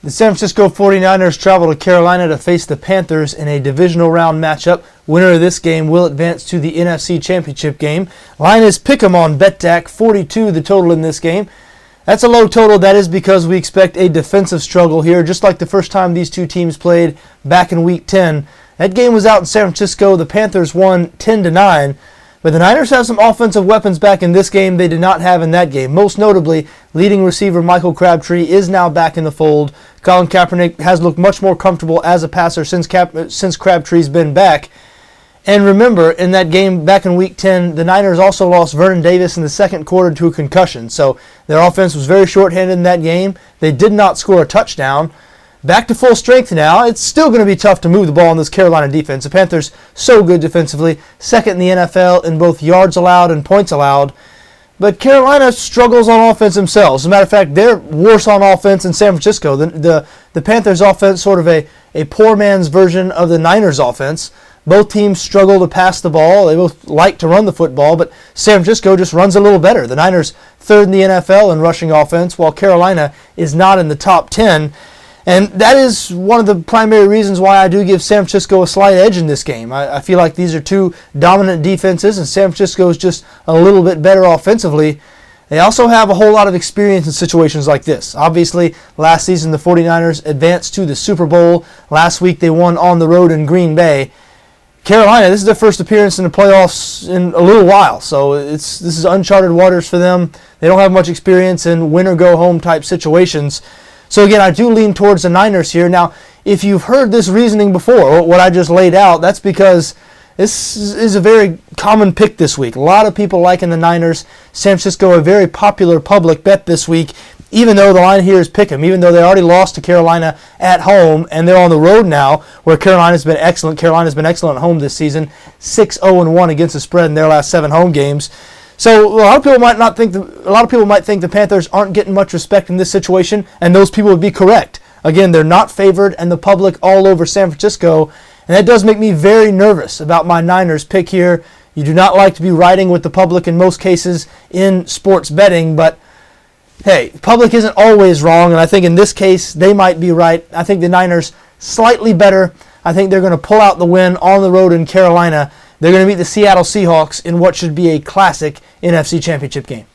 The San Francisco 49ers travel to Carolina to face the Panthers in a divisional round matchup. Winner of this game will advance to the NFC Championship game. Line is pick'em on BETDAQ, 42 the total in this game. That's a low total. That is because we expect a defensive struggle here, just like the first time these two teams played back in Week 10. That game was out in San Francisco. The Panthers won 10-9. But the Niners have some offensive weapons back in this game they did not have in that game. Most notably, leading receiver Michael Crabtree is now back in the fold. Colin Kaepernick has looked much more comfortable as a passer since Crabtree's been back. And remember, in that game back in Week 10, the Niners also lost Vernon Davis in the second quarter to a concussion. So their offense was very shorthanded in that game. They did not score a touchdown. Back to full strength now. It's still going to be tough to move the ball in this Carolina defense. The Panthers so good defensively, second in the NFL in both yards allowed and points allowed. But Carolina struggles on offense themselves. As a matter of fact, they're worse on offense in San Francisco. The Panthers offense, sort of a poor man's version of the Niners offense. Both teams struggle to pass the ball. They both like to run the football, but San Francisco just runs a little better. The Niners third in the NFL in rushing offense, while Carolina is not in the top 10. And that is one of the primary reasons why I do give San Francisco a slight edge in this game. I feel like these are two dominant defenses, and San Francisco is just a little bit better offensively. They also have a whole lot of experience in situations like this. Obviously, last season the 49ers advanced to the Super Bowl. Last week they won on the road in Green Bay. Carolina, this is their first appearance in the playoffs in a little while, so this is uncharted waters for them. They don't have much experience in win-or-go-home type situations. So again, I do lean towards the Niners here. Now, if you've heard this reasoning before, what I just laid out, that's because this is a very common pick this week. A lot of people liking the Niners. San Francisco, a very popular public bet this week, even though the line here is pick 'em, even though they already lost to Carolina at home, and they're on the road now, where Carolina's been excellent. Carolina's been excellent at home this season, 6-0-1 against the spread in their last 7 home games. So a lot of people might think the Panthers aren't getting much respect in this situation, and those people would be correct. Again, they're not favored, and the public all over San Francisco, and that does make me very nervous about my Niners pick here. You do not like to be riding with the public in most cases in sports betting, but hey, public isn't always wrong, and I think in this case they might be right. I think the Niners slightly better. I think they're going to pull out the win on the road in Carolina. They're going to meet the Seattle Seahawks in what should be a classic NFC Championship game.